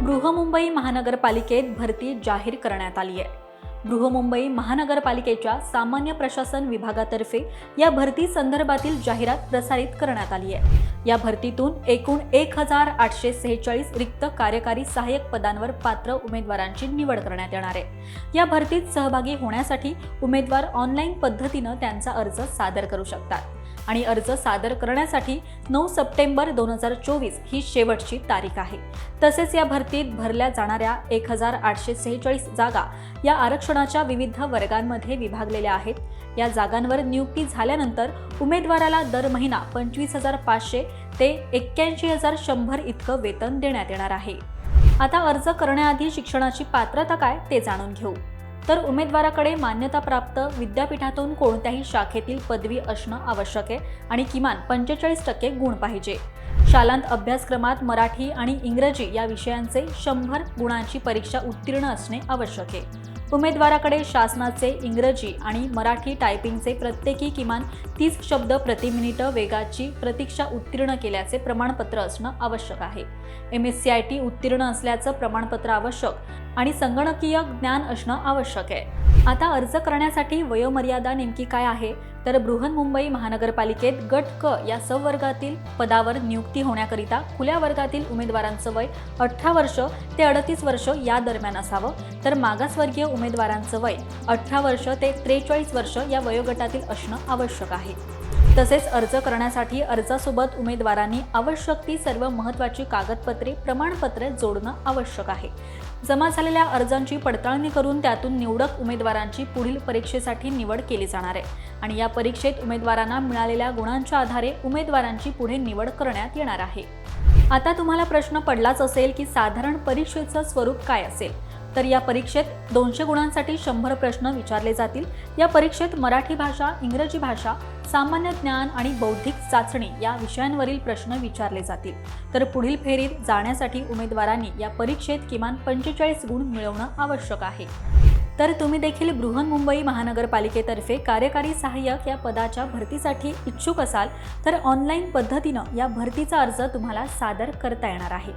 बृहमुंबई महानगरपालिकेत भरती जाहीर करण्यात आली आहे। बृहमुंबई महानगरपालिकेच्या सामान्य प्रशासन विभागातर्फे या भरती संदर्भातील जाहिरात प्रसारित करण्यात आली आहे। या भरतीतून एकूण 1846 रिक्त कार्यकारी सहाय्यक पदांवर पात्र उमेदवारांची निवड करण्यात येणार आहे। या भरतीत सहभागी होण्यासाठी उमेदवार ऑनलाईन पद्धतीने त्यांचा अर्ज सादर करू शकतात आणि अर्ज सादर करण्यासाठी 9 सप्टेंबर 2024 ही शेवटची तारीख आहे। तसेच या भरतीत भरल्या जाणाऱ्या 1846 जागा या आरक्षणाच्या विविध वर्गांमध्ये विभागलेल्या आहेत। या जागांवर नियुक्ती झाल्यानंतर उमेदवाराला दर महिना 25,500 ते 81,100 इतकं वेतन देण्यात येणार आहे। आता अर्ज करण्याआधी शिक्षणाची पात्रता काय ते जाणून घेऊ। तर उमेदवाराकडे मान्यताप्राप्त विद्यापीठातून कोणत्याही शाखेतील पदवी असणं आवश्यक आहे आणि किमान 45% गुण पाहिजे। शालांत अभ्यासक्रमात मराठी आणि इंग्रजी या विषयांचे 100 गुणांची परीक्षा उत्तीर्ण असणे आवश्यक आहे। उमेदवाराकडे शासनाचे इंग्रजी आणि मराठी टायपिंगचे प्रत्येकी किमान 30 शब्द प्रति मिनिट वेगाची प्रतीक्षा उत्तीर्ण केल्याचे प्रमाणपत्र असणं आवश्यक आहे। MSCIT उत्तीर्ण असल्याचं प्रमाणपत्र आवश्यक आणि संगणकीय ज्ञान असणं आवश्यक आहे। आता अर्ज करण्यासाठी वयोमर्यादा नेमकी काय आहे तर बृहन्मुंबई महानगरपालिकेत गट क या संवर्गातील पदावर नियुक्ती होण्याकरिता खुल्या वर्गातील उमेदवारांचं वय 18 वर्ष ते 38 वर्ष या दरम्यान असावं, तर मागासवर्गीय उमेदवारांचं वय 18 वर्ष ते 43 वर्ष या वयोगटातील असणं आवश्यक आहे। तसेच अर्ज करण्यासाठी अर्जासोबत उमेदवारांनी आवश्यक ती सर्व महत्त्वाची कागदपत्रे प्रमाणपत्रे जोडणं आवश्यक आहे। जमा झालेल्या अर्जांची पडताळणी करून त्यातून निवडक उमेदवारांची पुढील परीक्षेसाठी निवड केली जाणार आहे आणि या परीक्षेत उमेदवारांना मिळालेल्या गुणांच्या आधारे उमेदवारांची पुढे निवड करण्यात येणार आहे। आता तुम्हाला प्रश्न पडलाच असेल की साधारण परीक्षेचं स्वरूप काय असेल, तर या परीक्षेत 200 गुणांसाठी 100 प्रश्न विचारले जातील। या परीक्षेत मराठी भाषा, इंग्रजी भाषा, सामान्य ज्ञान आणि बौद्धिक चाचणी या विषयांवरील प्रश्न विचारले जातील। तर पुढील फेरीत जाण्यासाठी उमेदवारांनी या परीक्षेत किमान 45 गुण मिळवणं आवश्यक आहे। तर तुम्ही देखील बृहन्मुंबई महानगरपालिकेतर्फे कार्यकारी सहाय्यक या पदाच्या भरतीसाठी इच्छुक असाल तर ऑनलाईन पद्धतीनं या भरतीचा अर्ज तुम्हाला सादर करता येणार आहे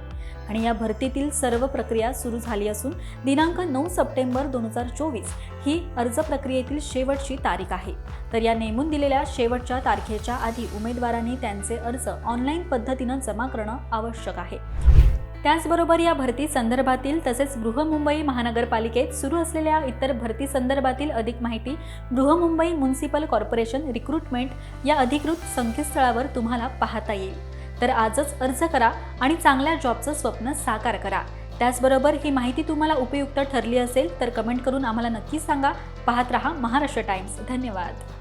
आणि या भरतीतील सर्व प्रक्रिया सुरू झाली असून दिनांक 9 सप्टेंबर 2024 ही अर्ज प्रक्रियेतील शेवटची तारीख आहे। तर या नेमून दिलेल्या शेवटच्या तारखेच्या आधी उमेदवारांनी त्यांचे अर्ज ऑनलाईन पद्धतीनं जमा करणं आवश्यक आहे। त्याचबरोबर या भरती संदर्भातील तसेच बृहन्मुंबई महानगरपालिकेत सुरू असलेल्या इतर भरती संदर्भातील अधिक माहिती बृहन्मुंबई म्युनिसिपल कॉर्पोरेशन रिक्रुटमेंट या अधिकृत संकेतस्थळावर तुम्हाला पाहता येईल। तर आजच अर्ज करा आणि चांगल्या जॉबचं स्वप्न साकार करा। त्याचबरोबर ही माहिती तुम्हाला उपयुक्त ठरली असेल तर कमेंट करून आम्हाला नक्की सांगा। पाहत रहा महाराष्ट्र टाइम्स। धन्यवाद।